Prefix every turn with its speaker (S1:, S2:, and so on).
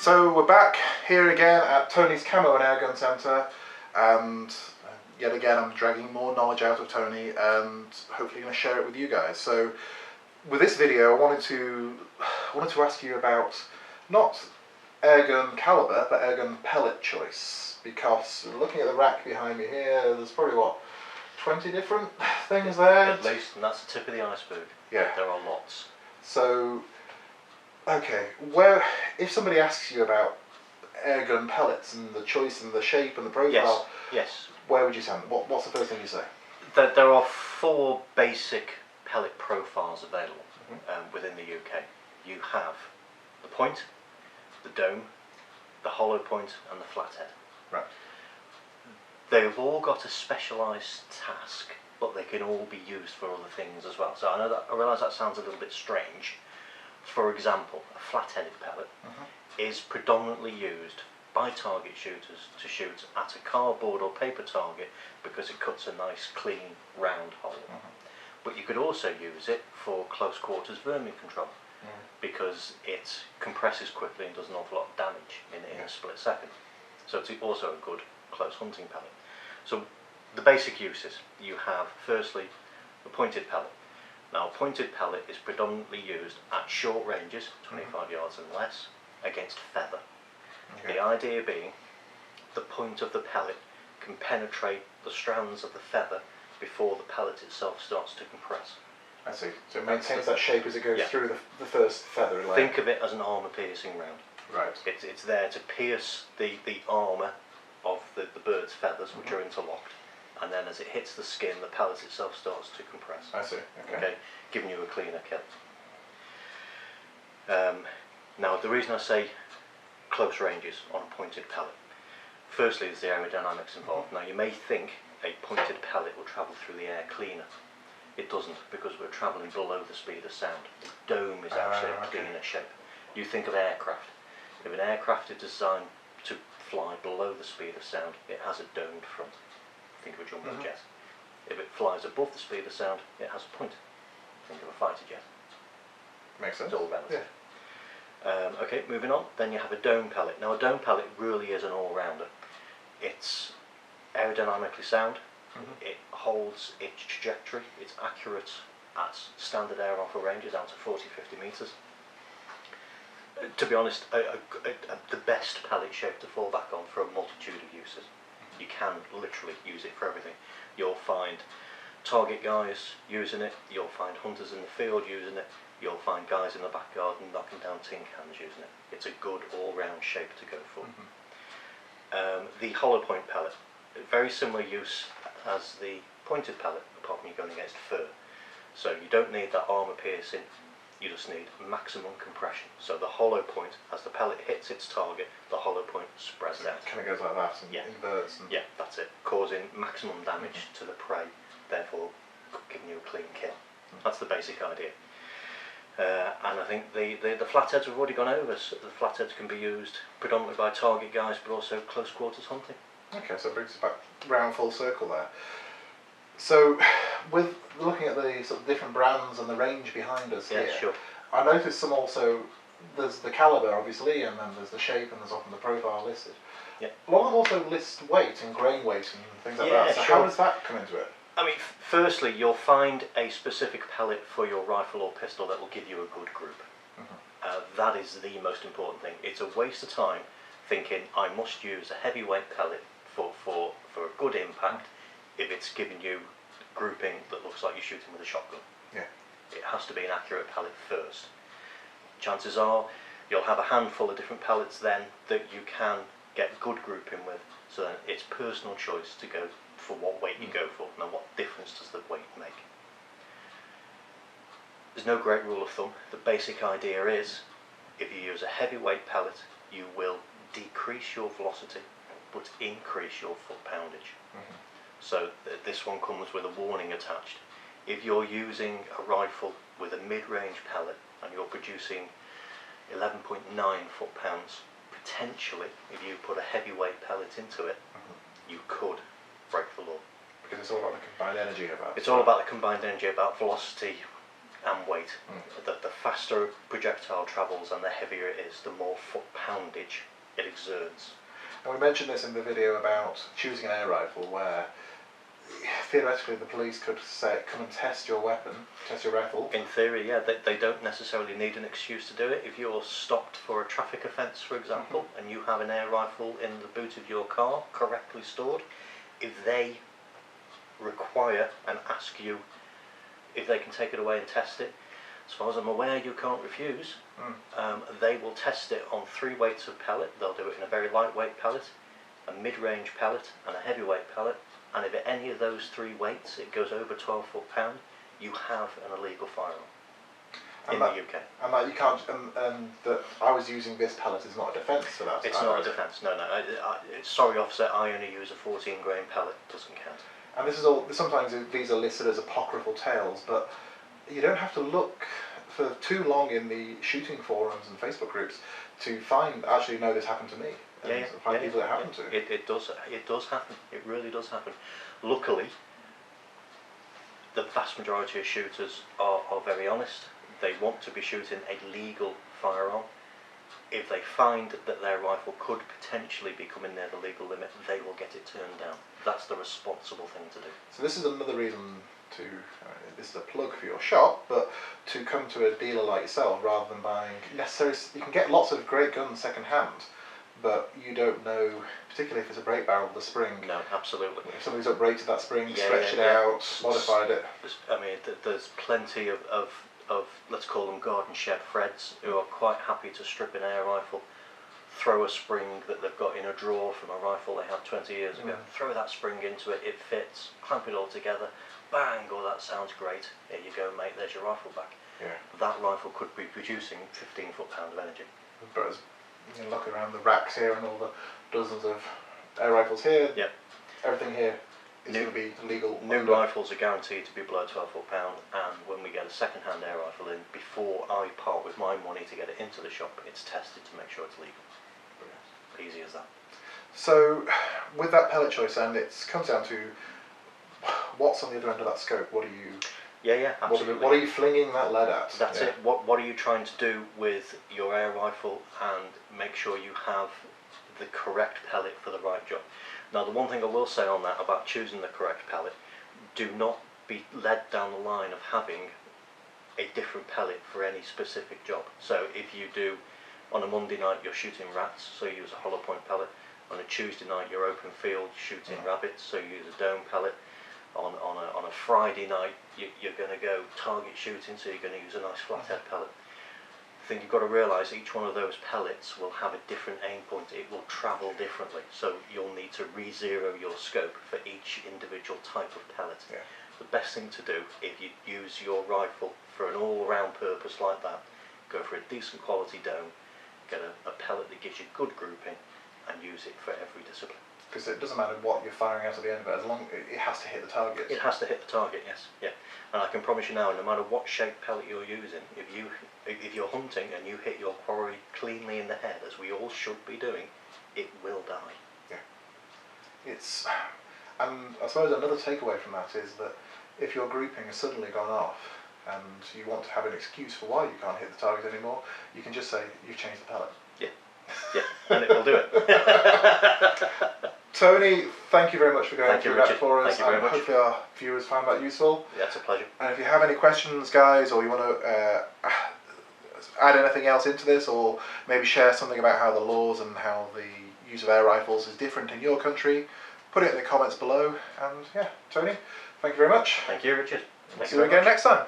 S1: So we're back here again at Tony's Camo and Airgun Centre, and yet again I'm dragging more knowledge out of Tony and hopefully going to share it with you guys. So with this video I wanted to ask you about not airgun caliber but airgun pellet choice, because looking at the rack behind me here, there's probably what, 20 different things there?
S2: At least, and that's the tip of the iceberg.
S1: Yeah.
S2: There are lots.
S1: So, okay, if somebody asks you about airgun pellets and the choice and the shape and the profile,
S2: yes.
S1: Where would you send? What's the first thing you say?
S2: There are 4 basic pellet profiles available within the UK. You have the point, the dome, the hollow point, and the flathead.
S1: Right.
S2: They've all got a specialised task, but they can all be used for other things as well. So I realise that sounds a little bit strange. For example, a flat-headed pellet is predominantly used by target shooters to shoot at a cardboard or paper target because it cuts a nice, clean, round hole. But you could also use it for close quarters vermin control because it compresses quickly and does an awful lot of damage in a split second. So it's also a good close hunting pellet. So the basic uses, you have firstly a pointed pellet. Now a pointed pellet is predominantly used at short ranges, 25 yards and less, against feather. The idea being the point of the pellet can penetrate the strands of the feather before the pellet itself starts to compress.
S1: I see. So it maintains that shape as it goes through the first feather layer.
S2: Think of it as an armour piercing round.
S1: Right.
S2: It's there to pierce the armour of the bird's feathers, which are interlocked, and then as it hits the skin, the pellet itself starts to compress.
S1: I see. Okay.
S2: Giving you a cleaner kill. Now the reason I say close ranges on a pointed pellet, firstly there's the aerodynamics involved. Now you may think a pointed pellet will travel through the air cleaner. It doesn't, because we're travelling below the speed of sound. The dome is actually a cleaner shape. You think of aircraft. If an aircraft is designed to fly below the speed of sound, it has a domed front. Think of a jumbo jet. If it flies above the speed of sound, it has a point. Think of a fighter jet.
S1: Makes sense.
S2: It's all relative.
S1: Yeah.
S2: Okay, moving on. Then you have a dome pellet. Now a dome pellet really is an all-rounder. It's aerodynamically sound. It holds its trajectory. It's accurate at standard air rifle ranges out to 40-50 metres. To be honest, the best pellet shape to fall back on for a multitude of uses. You can literally use it for everything. You'll find target guys using it, you'll find hunters in the field using it, you'll find guys in the back garden knocking down tin cans using it. It's a good all-round shape to go for. The hollow point pellet, very similar use as the pointed pellet, apart from you're going against fur. So you don't need that armour piercing, you just need maximum compression. So the hollow point, as the pellet hits its target, the hollow point spreads out.
S1: Kind of goes like that and inverts. And
S2: that's it, causing maximum damage to the prey, therefore giving you a clean kill. That's the basic idea. And I think the flatheads we've already gone over. So the flatheads can be used predominantly by target guys, but also close quarters hunting. Okay,
S1: so it brings us back round full circle there. So, with looking at the sort of different brands and the range behind us here,
S2: sure.
S1: I noticed some also, there's the calibre obviously, and then there's the shape, and there's often the profile listed.
S2: Yeah.
S1: A lot of them also list weight and grain weight and things like that, so how does that come into it?
S2: I mean, firstly, you'll find a specific pellet for your rifle or pistol that will give you a good group. That is the most important thing. It's a waste of time thinking I must use a heavyweight pellet for a good impact if it's giving you grouping that looks like you're shooting with a shotgun.
S1: Yeah.
S2: It has to be an accurate pellet first. Chances are you'll have a handful of different pellets then that you can get good grouping with, so then it's personal choice to go for what weight you go for. Now what difference does the weight make? There's no great rule of thumb. The basic idea is if you use a heavyweight pellet you will decrease your velocity but increase your foot poundage. So this one comes with a warning attached. If you're using a rifle with a mid-range pellet and you're producing 11.9 foot-pounds, potentially if you put a heavyweight pellet into it, you could break the law.
S1: Because it's all about the combined energy about.
S2: It's all about the combined energy, about velocity, and weight. The faster a projectile travels and the heavier it is, the more foot poundage it exerts.
S1: And we mentioned this in the video about choosing an air rifle, where theoretically the police could say, come and test your weapon, test your rifle.
S2: In theory, yeah, they don't necessarily need an excuse to do it. If you're stopped for a traffic offence, for example, and you have an air rifle in the boot of your car, correctly stored, if they require and ask you if they can take it away and test it, as far as I'm aware, you can't refuse. They will test it on 3 weights of pellet. They'll do it in a very lightweight pellet, a mid-range pellet, and a heavyweight pellet. And if at any of those 3 weights it goes over 12 foot-pound, you have an illegal firearm in the UK.
S1: And that you can't. That I was using this pellet is not a defence for that.
S2: It's not a defence. No. Sorry, officer. I only use a 14-grain pellet. Doesn't count.
S1: And this is all. Sometimes these are listed as apocryphal tales, but you don't have to look for too long in the shooting forums and Facebook groups to find. Actually, no, this happened to me. And find people that happened to.
S2: It does happen. It really does happen. Luckily, the vast majority of shooters are very honest. They want to be shooting a legal firearm. If they find that their rifle could potentially be coming near the legal limit, they will get it turned down. That's the responsible thing to do.
S1: So this is another reason to, this is a plug for your shop, but to come to a dealer like yourself rather than buying necessarily. You can get lots of great guns second hand, but you don't know, particularly if it's a break barrel, the spring.
S2: No, absolutely.
S1: If somebody's uprated that spring, stretched it out, modified it.
S2: I mean, there's plenty of let's call them garden shed Freds who are quite happy to strip an air rifle, throw a spring that they've got in a drawer from a rifle they had 20 years ago, throw that spring into it, it fits, clamp it all together, bang, oh that sounds great, here you go mate, there's your rifle back.
S1: Yeah.
S2: That rifle could be producing 15 foot-pound of energy.
S1: But as you look around the racks here and all the dozens of air rifles here, everything here is going to be legal.
S2: New rifles are guaranteed to be below 12 foot-pound, and when we get a second-hand air rifle in, before I part with my money to get it into the shop, it's tested to make sure it's legal. Easy as that.
S1: So, with that pellet choice, and it comes down to what's on the other end of that scope. What are you?
S2: Yeah, absolutely.
S1: What are you flinging that lead at?
S2: That's it. What are you trying to do with your air rifle, and make sure you have the correct pellet for the right job. Now, the one thing I will say on that about choosing the correct pellet, do not be led down the line of having a different pellet for any specific job. So if you do, on a Monday night you're shooting rats, so you use a hollow point pellet. On a Tuesday night you're open field shooting rabbits, so you use a dome pellet. On a Friday night you're going to go target shooting, so you're going to use a nice flathead pellet. I think you've got to realise each one of those pellets will have a different aim point. It will travel differently, so you'll need to re-zero your scope for each individual type of pellet.
S1: Yeah.
S2: The best thing to do, if you use your rifle for an all-round purpose like that, go for a decent quality dome, get a pellet that gives you good grouping, and use it for every discipline.
S1: Because it doesn't matter what you're firing out at the end of it, as long as it has to hit the target.
S2: It has to hit the target, yes. Yeah. And I can promise you now, no matter what shape pellet you're using, if you're hunting and you hit your quarry cleanly in the head, as we all should be doing, it will die.
S1: Yeah. And I suppose another takeaway from that is that if your grouping has suddenly gone off and you want to have an excuse for why you can't hit the target anymore, you can just say you've changed the pellet.
S2: Yeah, and it will do it.
S1: Tony, thank you very much for going through that for us.
S2: Thank you very much.
S1: Hopefully our viewers found that useful.
S2: Yeah, it's a pleasure.
S1: And if you have any questions, guys, or you want to add anything else into this, or maybe share something about how the laws and how the use of air rifles is different in your country, put it in the comments below. And yeah, Tony, thank you very much.
S2: Thank you, Richard.
S1: See you again next time.